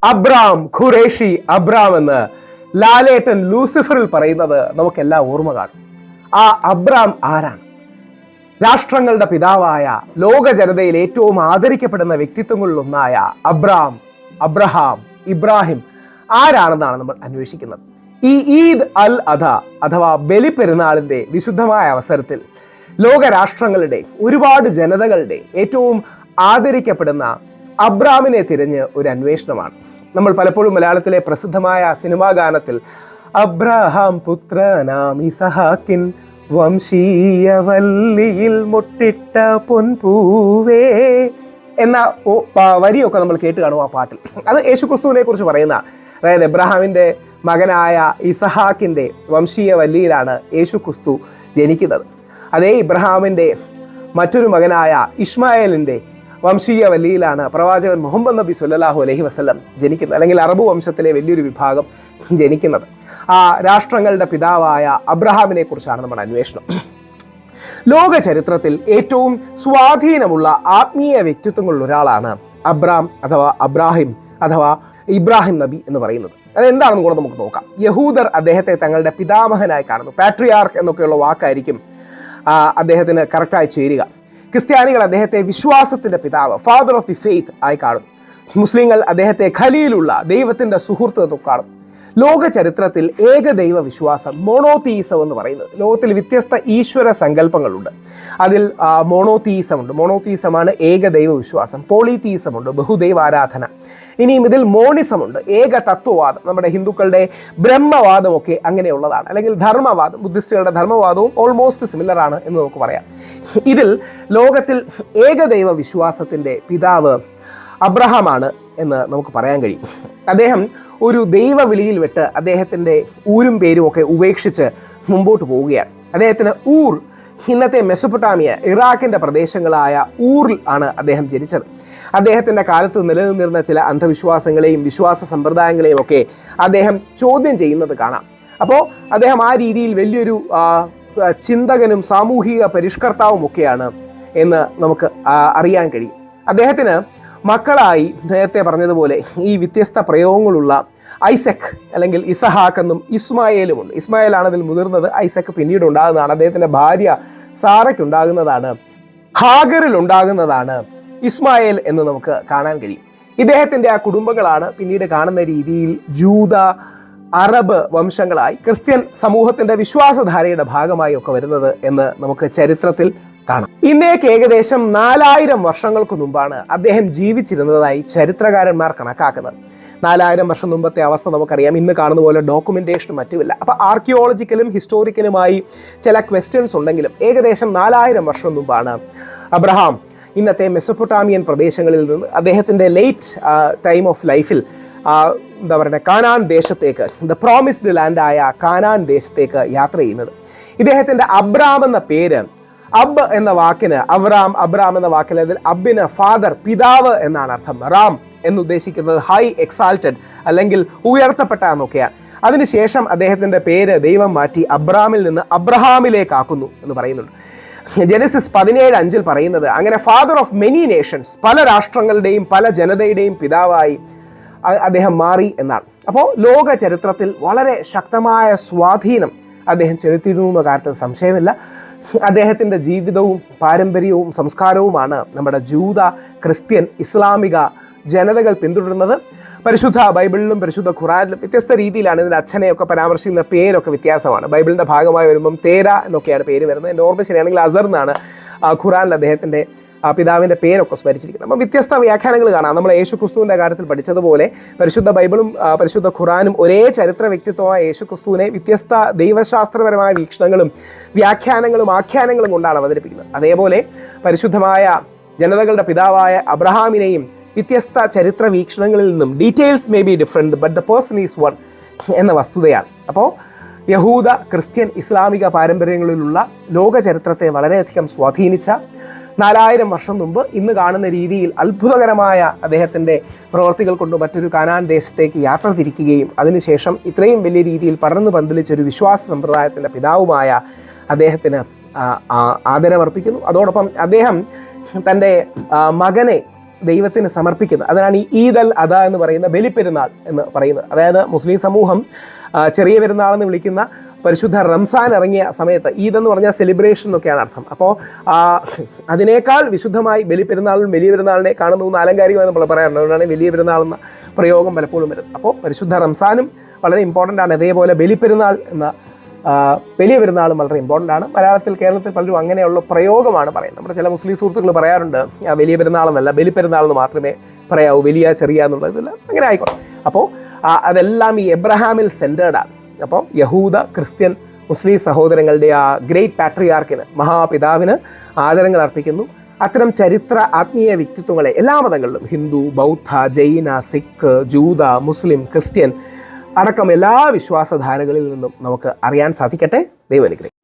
Abram Qureshi Abram എന്ന് ലാലേട്ടൻ ലൂസിഫറിൽ പറയുന്നത് നമുക്കെല്ലാം ഓർമ്മ കാണും. ആ അബ്രാം ആരാണ്? രാഷ്ട്രങ്ങളുടെ പിതാവായ ലോക ജനതയിൽ ഏറ്റവും ആദരിക്കപ്പെടുന്ന വ്യക്തിത്വങ്ങളിലൊന്നായ അബ്രഹാം, ഇബ്രാഹിം ആരാണെന്നാണ് നമ്മൾ അന്വേഷിക്കുന്നത്. ഈ ഈദ് അൽ അധ അഥവാ ബലിപ്പെരുന്നാളിന്റെ വിശുദ്ധമായ അവസരത്തിൽ ലോകരാഷ്ട്രങ്ങളുടെ ഒരുപാട് ജനതകളുടെ ഏറ്റവും ആദരിക്കപ്പെടുന്ന അബ്രാമിനെ തിരഞ്ഞ് ഒരു അന്വേഷണമാണ്. നമ്മൾ പലപ്പോഴും മലയാളത്തിലെ പ്രസിദ്ധമായ സിനിമാ ഗാനത്തിൽ അബ്രഹാം പുത്രനാം ഇസഹാക്കിൻ വംശീയവല്ലിയിൽ മുട്ടിട്ട പൊൻപൂവേ എന്ന വരിയൊക്കെ നമ്മൾ കേട്ട് കാണും. ആ പാട്ടിൽ അത് യേശുക്രിസ്തുവിനെ കുറിച്ച് പറയുന്നതാണ്. അതായത് എബ്രഹാമിൻ്റെ മകനായ ഇസഹാക്കിൻ്റെ വംശീയ വല്ലിയിലാണ് യേശുക്രിസ്തു ജനിക്കുന്നത്. അതേ ഇബ്രഹാമിൻ്റെ മറ്റൊരു മകനായ ഇസ്മായേലിൻ്റെ വംശീയ വല്ലിയിലാണ് പ്രവാചകൻ മുഹമ്മദ് നബി സല്ലല്ലാഹു അലൈഹി വസല്ലം ജനിക്കുന്നത്, അല്ലെങ്കിൽ അറബ് വംശത്തിലെ വലിയൊരു വിഭാഗം ജനിക്കുന്നത്. ആ രാഷ്ട്രങ്ങളുടെ പിതാവായ അബ്രഹാമിനെ കുറിച്ചാണ് നമ്മുടെ അന്വേഷണം. ലോക ചരിത്രത്തിൽ ഏറ്റവും സ്വാധീനമുള്ള ആത്മീയ വ്യക്തിത്വങ്ങളിൽ ഒരാളാണ് ഇബ്രാഹിം നബി എന്ന് പറയുന്നത്. അതെന്താണെന്ന് കൂടെ നമുക്ക് നോക്കാം. യഹൂദർ അദ്ദേഹത്തെ തങ്ങളുടെ പിതാമഹനായി കാണുന്നു. പാട്രിയാർക്ക് എന്നൊക്കെയുള്ള വാക്കായിരിക്കും അദ്ദേഹത്തിന് കറക്റ്റായി ചേരുക. ക്രിസ്ത്യാനികൾ അദ്ദേഹത്തെ വിശ്വാസത്തിന്റെ പിതാവ്, ഫാദർ ഓഫ് ദി ഫെയ്ത്ത് ആയി കാണുന്നു. മുസ്ലിങ്ങൾ അദ്ദേഹത്തെ ഖലീലുള്ള, ദൈവത്തിന്റെ സുഹൃത്ത് എന്ന് കാണുന്നു. ലോക ചരിത്രത്തിൽ ഏകദൈവ വിശ്വാസം, മോണോതീസം എന്ന് പറയുന്നത്, ലോകത്തിൽ വ്യത്യസ്ത ഈശ്വര സങ്കല്പങ്ങളുണ്ട്. അതിൽ മോണോതീസമുണ്ട്. മോണോതീസമാണ് ഏകദൈവ വിശ്വാസം. പോളിതീസമുണ്ട്, ബഹുദൈവ ആരാധന. ഇനിയും ഇതിൽ മോണിസമുണ്ട്, ഏക തത്വവാദം. നമ്മുടെ ഹിന്ദുക്കളുടെ ബ്രഹ്മവാദമൊക്കെ അങ്ങനെയുള്ളതാണ്. അല്ലെങ്കിൽ ധർമ്മവാദം, ബുദ്ധിസ്റ്റുകളുടെ ധർമ്മവാദവും ഓൾമോസ്റ്റ് സിമിലർ ആണ് എന്ന് നമുക്ക് പറയാം. ഇതിൽ ലോകത്തിൽ ഏകദൈവ വിശ്വാസത്തിൻ്റെ പിതാവ് അബ്രഹാമാണ് എന്ന് നമുക്ക് പറയാൻ കഴിയും. അദ്ദേഹം ഒരു ദൈവവിളിയിൽ വിട്ട് അദ്ദേഹത്തിൻ്റെ ഊരും പേരും ഒക്കെ ഉപേക്ഷിച്ച് മുമ്പോട്ട് പോവുകയാണ്. അദ്ദേഹത്തിന് ഊർ, ഇന്നത്തെ മെസൊപ്പൊട്ടാമിയ, ഇറാഖിൻ്റെ പ്രദേശങ്ങളായ ഊറിൽ ആണ് അദ്ദേഹം ജനിച്ചത്. അദ്ദേഹത്തിൻ്റെ കാലത്ത് നിലനിന്നിരുന്ന ചില അന്ധവിശ്വാസങ്ങളെയും വിശ്വാസ സമ്പ്രദായങ്ങളെയും ഒക്കെ അദ്ദേഹം ചോദ്യം ചെയ്യുന്നത് കാണാം. അപ്പോൾ അദ്ദേഹം ആ രീതിയിൽ വലിയൊരു ചിന്തകനും സാമൂഹിക പരിഷ്കർത്താവും ഒക്കെയാണ് എന്ന് നമുക്ക് അറിയാൻ കഴിയും. അദ്ദേഹത്തിന് മക്കളായി നേരത്തെ പറഞ്ഞതുപോലെ ഈ വ്യത്യസ്ത പ്രയോഗങ്ങളുള്ള ഐസക് അല്ലെങ്കിൽ ഇസഹാക്ക് എന്നും ഇസ്മായേലുമുണ്ട്. ഇസ്മായേലാണ് അതിൽ മുതിർന്നത്. ഐസക് പിന്നീട് ഉണ്ടാകുന്നതാണ്. അദ്ദേഹത്തിൻ്റെ ഭാര്യ സാറയ്ക്കുണ്ടാകുന്നതാണ്. ഹാഗറിൽ ഉണ്ടാകുന്നതാണ് ഇസ്മായേൽ എന്ന് നമുക്ക് കാണാൻ കഴിയും. ഇദ്ദേഹത്തിൻ്റെ ആ കുടുംബങ്ങളാണ് പിന്നീട് കാണുന്ന രീതിയിൽ ജൂത, അറബ് വംശങ്ങളായി ക്രിസ്ത്യൻ സമൂഹത്തിൻ്റെ വിശ്വാസധാരയുടെ ഭാഗമായി ഒക്കെ വരുന്നത് എന്ന് നമുക്ക് ചരിത്രത്തിൽ കാണാം. ഇന്നേക്ക് ഏകദേശം 4000 വർഷങ്ങൾക്ക് മുമ്പാണ് അദ്ദേഹം ജീവിച്ചിരുന്നതായി ചരിത്രകാരന്മാർ കണക്കാക്കുന്നത്. 4000 വർഷം മുമ്പത്തെ അവസ്ഥ നമുക്കറിയാം. ഇന്ന് കാണുന്ന പോലെ ഡോക്യുമെന്റേഷനും മറ്റുമില്ല. അപ്പോൾ ആർക്കിയോളജിക്കലും ഹിസ്റ്റോറിക്കലുമായി ചില ക്വസ്റ്റ്യൻസ് ഉണ്ടെങ്കിലും ഏകദേശം 4000 വർഷം മുമ്പാണ് അബ്രഹാം ഇന്നത്തെ മെസൊപ്പൊട്ടാമിയൻ പ്രദേശങ്ങളിൽ നിന്ന് അദ്ദേഹത്തിൻ്റെ ലേറ്റ് ടൈം ഓഫ് ലൈഫിൽ കാനാൻ ദേശത്തേക്ക്, ദ പ്രോമിസ്ഡ് ലാൻഡായ കാനാൻ ദേശത്തേക്ക് യാത്ര ചെയ്യുന്നത്. ഇദ്ദേഹത്തിൻ്റെ അബ്രാം എന്ന പേര്, അബ് എന്ന വാക്കിന് അബ്രാം എന്ന വാക്കിൽ അതിൽ അബിന് ഫാദർ, പിതാവ് എന്നാണ് അർത്ഥം. റാം എന്നുദ്ദേശിക്കുന്നത് ഹൈ എക്സാൽറ്റഡ് അല്ലെങ്കിൽ ഉയർത്തപ്പെട്ട എന്നൊക്കെയാണ്. അതിനുശേഷം അദ്ദേഹത്തിൻ്റെ പേര് ദൈവം മാറ്റി അബ്രാമിൽ നിന്ന് അബ്രഹാമിലേക്ക് ആക്കുന്നു എന്ന് പറയുന്നുണ്ട്. ജെനസിസ് 17:5 പറയുന്നത് അങ്ങനെ ഫാദർ ഓഫ് മെനി നേഷൻസ്, പല രാഷ്ട്രങ്ങളുടെയും പല ജനതയുടെയും പിതാവായി അദ്ദേഹം മാറി എന്നാണ്. അപ്പോൾ ലോക ചരിത്രത്തിൽ വളരെ ശക്തമായ സ്വാധീനം അദ്ദേഹം ചെലുത്തിയിരുന്നു എന്ന കാര്യത്തിൽ സംശയമില്ല. അദ്ദേഹത്തിൻ്റെ ജീവിതവും പാരമ്പര്യവും സംസ്കാരവുമാണ് നമ്മുടെ ജൂത, ക്രിസ്ത്യൻ, ഇസ്ലാമിക ജനതകൾ പിന്തുടരുന്നത്. പരിശുദ്ധ ബൈബിളിലും പരിശുദ്ധ ഖുറാനിലും വ്യത്യസ്ത രീതിയിലാണ് ഇതിൻ്റെ അച്ഛനെയൊക്കെ പരാമർശിക്കുന്ന പേരൊക്കെ വ്യത്യാസമാണ്. ബൈബിളിൻ്റെ ഭാഗമായി വരുമ്പം തേര എന്നൊക്കെയാണ് പേര് വരുന്നത്. എൻ്റെ ഓർമ്മ ശരിയാണെങ്കിൽ അസർ എന്നാണ് ഖുറാനിൽ അദ്ദേഹത്തിൻ്റെ പിതാവിൻ്റെ പേരൊക്കെ സ്മരിച്ചിരിക്കുന്നത്. അപ്പം വ്യത്യസ്ത വ്യാഖ്യാനങ്ങൾ കാണാം. നമ്മൾ യേശുക്രിസ്തുവിൻ്റെ കാര്യത്തിൽ പഠിച്ചതുപോലെ പരിശുദ്ധ ബൈബിളും പരിശുദ്ധ ഖുറാനും ഒരേ ചരിത്ര വ്യക്തിത്വമായ യേശുക്രിസ്തുവിനെ വ്യത്യസ്ത ദൈവശാസ്ത്രപരമായ വീക്ഷണങ്ങളും വ്യാഖ്യാനങ്ങളും ആഖ്യാനങ്ങളും കൊണ്ടാണ് അവതരിപ്പിക്കുന്നത്. അതേപോലെ പരിശുദ്ധമായ ജനതകളുടെ പിതാവായ അബ്രഹാമിനെയും വ്യത്യസ്ത ചരിത്ര വീക്ഷണങ്ങളിൽ നിന്നും details may be different but the person is one എന്ന വസ്തുതയാണ്. അപ്പോൾ യഹൂദ, ക്രിസ്ത്യൻ, ഇസ്ലാമിക പാരമ്പര്യങ്ങളിലുള്ള ലോക ചരിത്രത്തെ വളരെയധികം സ്വാധീനിച്ച 4000 വർഷം മുമ്പ് ഇന്ന് കാണുന്ന രീതിയിൽ അത്ഭുതകരമായ അദ്ദേഹത്തിൻ്റെ പ്രവർത്തികൾ കൊണ്ട് മറ്റൊരു കാനാൻ ദേശത്തേക്ക് യാത്ര തിരിക്കുകയും അതിനുശേഷം ഇത്രയും വലിയ രീതിയിൽ പടർന്നു പന്തലിച്ചൊരു വിശ്വാസ സമ്പ്രദായത്തിൻ്റെ പിതാവുമായ അദ്ദേഹത്തിന് ആദരവർപ്പിക്കുന്നു. അതോടൊപ്പം അദ്ദേഹം തൻ്റെ മകനെ ദൈവത്തിന് സമർപ്പിക്കുന്നത്. അതിനാണ് ഈ ഈദ് അൽ അദ എന്ന് പറയുന്ന ബലിപ്പെരുന്നാൾ എന്ന് പറയുന്നത്. അതായത് മുസ്ലിം സമൂഹം ചെറിയ പെരുന്നാളെന്ന് വിളിക്കുന്ന പരിശുദ്ധ റംസാൻ ഇറങ്ങിയ സമയത്ത്, ഈദ് എന്ന് പറഞ്ഞാൽ സെലിബ്രേഷൻ എന്നൊക്കെയാണ് അർത്ഥം. അപ്പോൾ അതിനേക്കാൾ വിശുദ്ധമായി ബലിപ്പെരുന്നാളും വലിയ പെരുന്നാളിനെ കാണുന്നു എന്ന് ആലങ്കാരികമായി നമ്മൾ പറയാറുണ്ട്. അതുകൊണ്ടാണ് വലിയ പെരുന്നാൾ എന്ന പ്രയോഗം പലപ്പോഴും വരുന്നത്. അപ്പോൾ പരിശുദ്ധ റംസാനും വളരെ ഇമ്പോർട്ടൻ്റ് ആണ്. അതേപോലെ ബലിപ്പെരുന്നാൾ എന്ന വലിയ പെരുന്നാളും വളരെ ഇമ്പോർട്ടൻ്റ് ആണ്. മലയാളത്തിൽ, കേരളത്തിൽ പലരും അങ്ങനെയുള്ള പ്രയോഗമാണ് പറയുന്നത്. നമ്മുടെ ചില മുസ്ലിം സുഹൃത്തുക്കൾ പറയാറുണ്ട് വലിയ പെരുന്നാളെന്നല്ല, ബലിപ്പെരുന്നാൾ എന്ന് മാത്രമേ പറയാവൂ, വലിയ ചെറിയ എന്നുള്ളതില്ല. അങ്ങനെ ആയിക്കോട്ടെ. അപ്പോൾ അതെല്ലാം ഈ എബ്രഹാമിൽ സെൻറ്റേർഡാണ്. അപ്പോൾ യഹൂദ, ക്രിസ്ത്യൻ, മുസ്ലിം സഹോദരങ്ങളുടെ ആ ഗ്രേറ്റ് പാട്രിയാർക്കിന്, മഹാപിതാവിന് ആദരങ്ങൾ അർപ്പിക്കുന്നു. അത്തരം ചരിത്ര ആത്മീയ വ്യക്തിത്വങ്ങളെ എല്ലാ മതങ്ങളിലും, ഹിന്ദു, ബൗദ്ധ, ജൈന, സിഖ്, ജൂത, മുസ്ലിം, ക്രിസ്ത്യൻ അടക്കം എല്ലാ വിശ്വാസധാരകളിൽ നിന്നും നമുക്ക് അറിയാൻ സാധിക്കട്ടെ. ദൈവം അനുഗ്രഹിക്കട്ടെ.